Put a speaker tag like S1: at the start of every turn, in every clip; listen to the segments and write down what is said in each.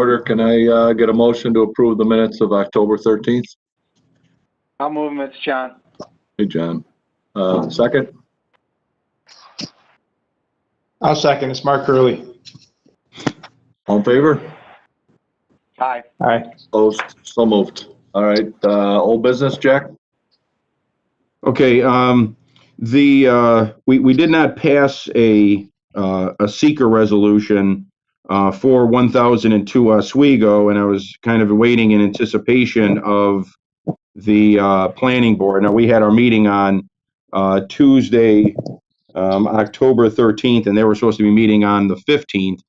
S1: order. Can I get a motion to approve the minutes of October 13th?
S2: I'll move them. It's John.
S1: Hey, John. Second?
S3: I'll second. It's Mark Curley.
S1: All in favor?
S2: Aye.
S3: Aye.
S1: Opposed? So moved. All right, old business, Jack?
S4: Okay, we did not pass a seeker resolution for 1002 Oswego, and I was kind of waiting in anticipation of the planning board. Now, we had our meeting on Tuesday, October 13th, and they were supposed to be meeting on the 15th.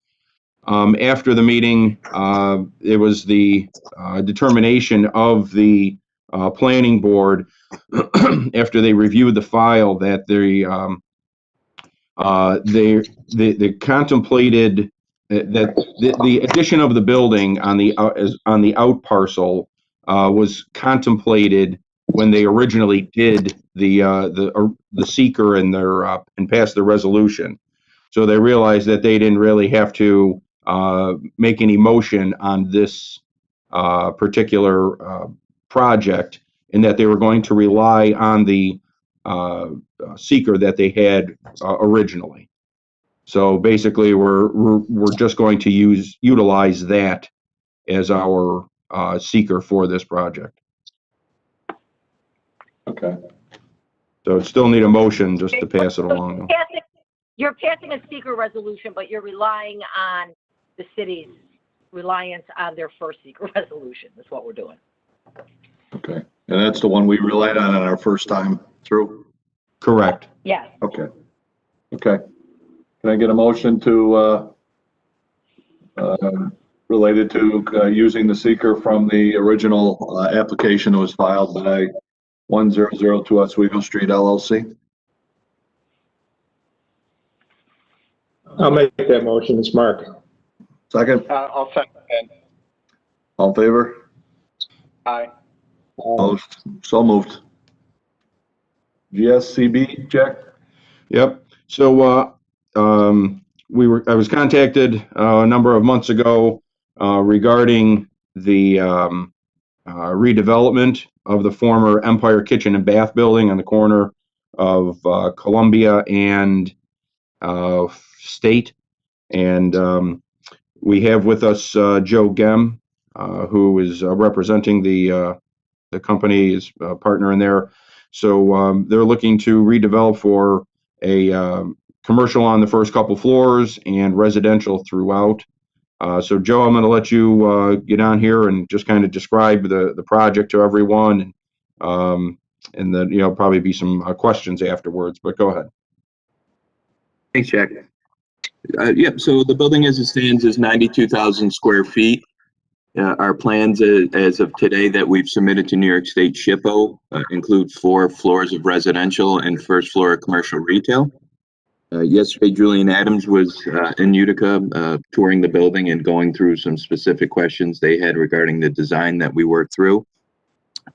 S4: After the meeting, it was the determination of the planning board after they reviewed the file that they contemplated that the addition of the building on the out parcel was contemplated when they originally did the seeker and passed the resolution. So they realized that they didn't really have to make any motion on this particular project, and that they were going to rely on the seeker that they had originally. So basically, we're just going to utilize that as our seeker for this project.
S1: Okay.
S4: So it still need a motion just to pass it along.
S5: You're passing a seeker resolution, but you're relying on the city's reliance on their first seeker resolution. That's what we're doing.
S1: Okay. And that's the one we relied on our first time through?
S4: Correct.
S5: Yes.
S1: Okay. Okay. Can I get a motion to, related to using the seeker from the original application that was filed by 1002 Oswego Street LLC?
S3: I'll make that motion. It's Mark.
S1: Second?
S2: I'll second.
S1: All in favor?
S2: Aye.
S1: Opposed? So moved. GSCB, Jack?
S4: Yep. So I was contacted a number of months ago regarding the redevelopment of the former Empire Kitchen and Bath building on the corner of Columbia and State. And we have with us Joe Gem, who is representing the company, is a partner in there. So they're looking to redevelop for a commercial on the first couple floors and residential throughout. So Joe, I'm going to let you get on here and just kind of describe the project to everyone, and then probably be some questions afterwards. But go ahead.
S6: Thanks, Jack. Yep. So the building as it stands is 92,000 square feet. Our plans as of today that we've submitted to New York State SHPO include 4 floors of residential and first floor of commercial retail. Yesterday, Julian Adams was in Utica touring the building and going through some specific questions they had regarding the design that we worked through.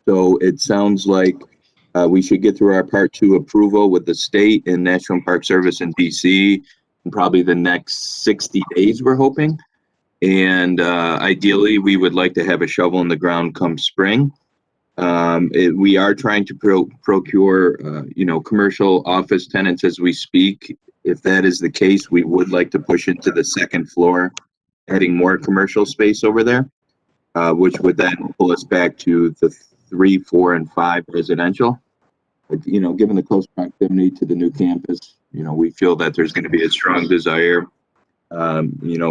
S6: So it sounds like we should get through our Part 2 approval with the state and National Park Service in DC in probably the next 60 days, we're hoping. And ideally, we would like to have a shovel in the ground come spring. We are trying to procure, commercial office tenants as we speak. If that is the case, we would like to push into the second floor, adding more commercial space over there, which would then pull us back to the 3, 4, and 5 residential. But, given the close proximity to the new campus, we feel that there's going to be a strong desire,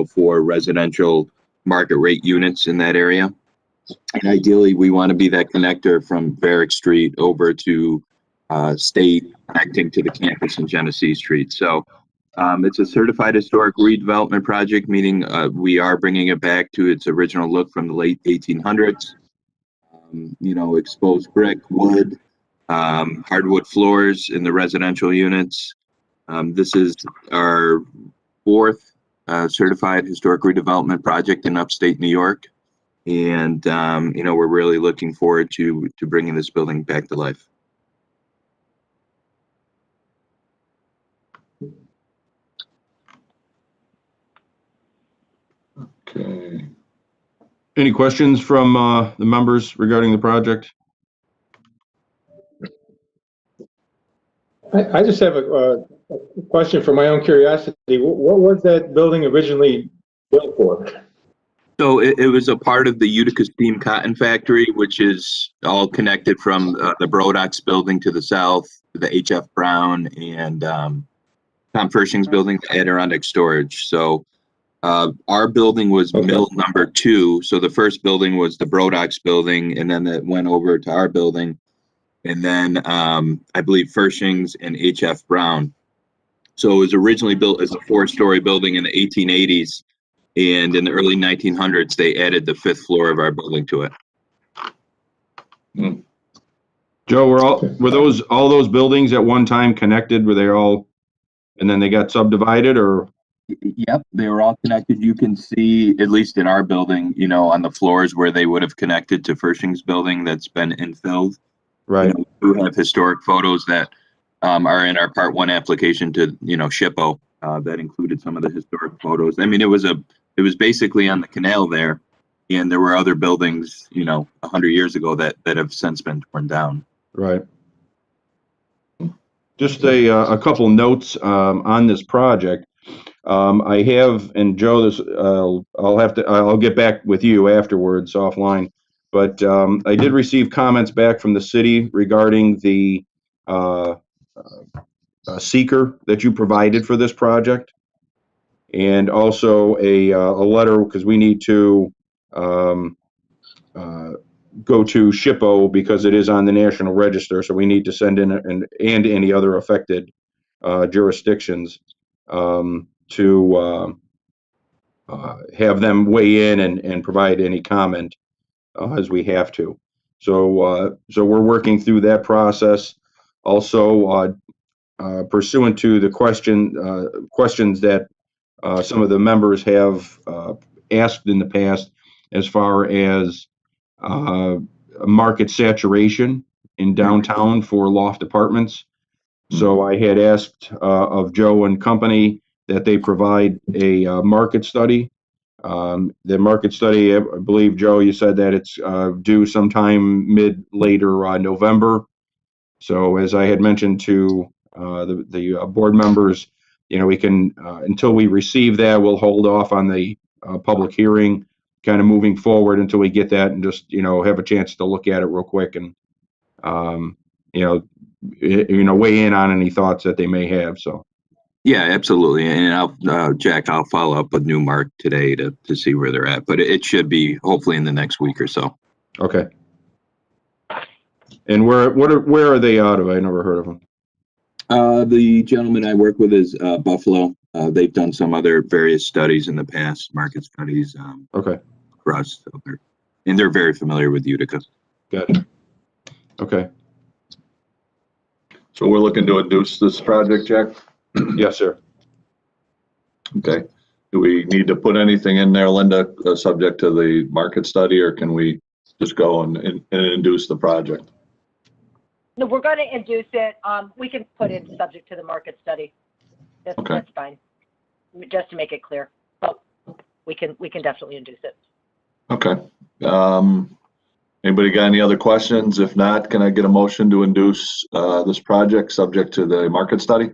S6: for residential market rate units in that area. And ideally, we want to be that connector from Varick Street over to State, connecting to the campus in Genesee Street. So it's a certified historic redevelopment project, meaning we are bringing it back to its original look from the late 1800s. Exposed brick, wood, hardwood floors in the residential units. This is our 4th certified historic redevelopment project in upstate New York. And, we're really looking forward to bringing this building back to life.
S1: Okay.
S4: Any questions from the members regarding the project?
S3: I just have a question for my own curiosity. What was that building originally built for?
S6: So it was a part of the Utica Steam Cotton Factory, which is all connected from the Brodox building to the south, the H.F. Brown and Tom Pershing's building, the Adirondack Storage. So our building was
S3: Okay.
S6: mill number 2. So the first building was the Brodox building, and then that went over to our building. And then I believe Pershing's and H.F. Brown. So it was originally built as a 4-story building in the 1880s. And in the early 1900s, they added the 5th floor of our building to it.
S4: Joe, were all those buildings at one time connected? Were they all, and then they got subdivided, or?
S6: Yep, they were all connected. You can see, at least in our building, you know, on the floors where they would have connected to Pershing's building that's been infilled.
S4: Right.
S6: You know, we have historic photos that are in our Part 1 application to, you know, SHPO that included some of the historic photos. I mean, it was basically on the canal there, and there were other buildings, you know, 100 years ago that have since been torn down.
S4: Right. Just a couple notes on this project. I have, and Joe, this I'll get back with you afterwards offline. But I did receive comments back from the city regarding the seeker that you provided for this project, and also a letter, because we need to go to SHPO because it is on the National Register, so we need to send in and any other affected jurisdictions to have them weigh in and provide any comment as we have to. So we're working through that process. Also, pursuant to the questions that some of the members have asked in the past, as far as market saturation in downtown for loft apartments. So I had asked of Joe and company that they provide a market study. The market study, I believe, Joe, you said that it's due sometime later November. So as I had mentioned to the board members, you know, we can, until we receive that, we'll hold off on the public hearing, kind of moving forward until we get that and just, you know, have a chance to look at it real quick and, weigh in on any thoughts that they may have. So.
S6: Yeah, absolutely. And Jack, I'll follow up with Newmark today to see where they're at, but it should be hopefully in the next week or so.
S4: Okay. And where are they out of? I never heard of them.
S6: The gentleman I work with is Buffalo. They've done some other various studies in the past, market studies.
S4: Okay.
S6: Across, and they're very familiar with Utica.
S4: Gotcha. Okay.
S1: So we're looking to induce this project, Jack?
S4: Yes, sir.
S1: Okay. Do we need to put anything in there, Linda, subject to the market study, or can we just go and induce the project?
S5: No, we're going to induce it. We can put it subject to the market study.
S1: Okay.
S5: That's fine. Just to make it clear. But we can definitely induce it.
S1: Okay. Anybody got any other questions? If not, can I get a motion to induce this project subject to the market study?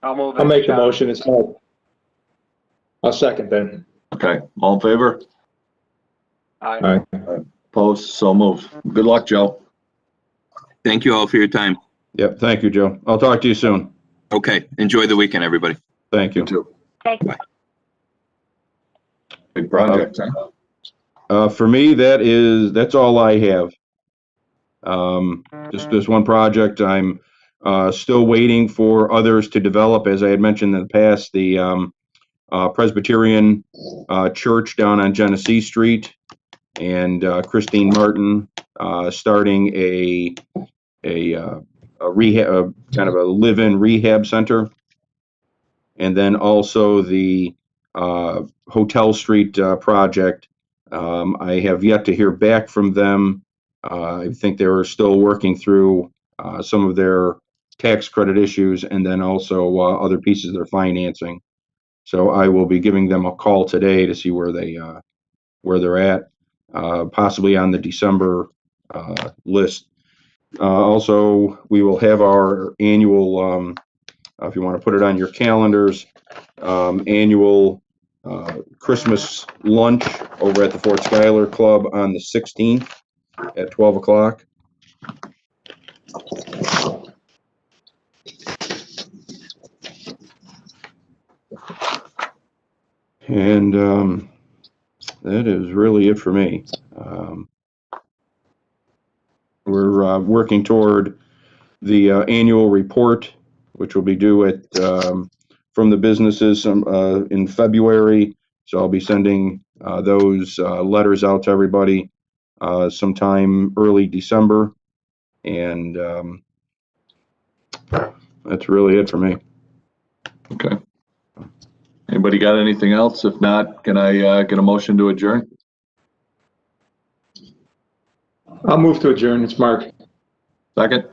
S2: I'll
S3: make the motion. It's small. I'll second then.
S1: Okay. All in favor?
S2: Aye.
S3: All right.
S1: Opposed? So moved. Good luck, Joe.
S6: Thank you all for your time.
S4: Yep. Thank you, Joe. I'll talk to you soon.
S6: Okay. Enjoy the weekend, everybody.
S4: Thank you.
S1: You too.
S5: Okay.
S1: Big project, huh?
S4: For me, that's all I have. Just this one project. I'm still waiting for others to develop. As I had mentioned in the past, the Presbyterian Church down on Genesee Street and Christine Martin starting a rehab, kind of a live-in rehab center, and then also the Hotel Street project. I have yet to hear back from them. I think they were still working through some of their tax credit issues, and then also other pieces of their financing. So I will be giving them a call today to see where they're at, possibly on the December list. Also, we will have our annual, if you want to put it on your calendars, annual Christmas lunch over at the Fort Schuyler Club on the 16th at 12 o'clock. And that is really it for me. We're working toward the annual report, which will be due at from the businesses in February. So I'll be sending those letters out to everybody sometime early December. And that's really it for me.
S1: Okay. Anybody got anything else? If not, can I get a motion to adjourn?
S3: I'll move to adjourn. It's Mark.
S1: Second?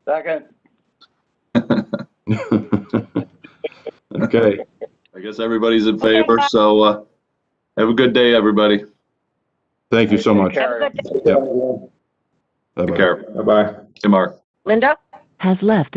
S2: Second.
S4: Okay.
S1: I guess everybody's in favor, so have a good day, everybody.
S4: Thank you so much.
S2: Take
S5: Have a
S2: care.
S5: good day.
S4: Bye-bye.
S1: Take care.
S3: Bye-bye.
S1: Hey, Mark.
S5: Linda?
S7: Has left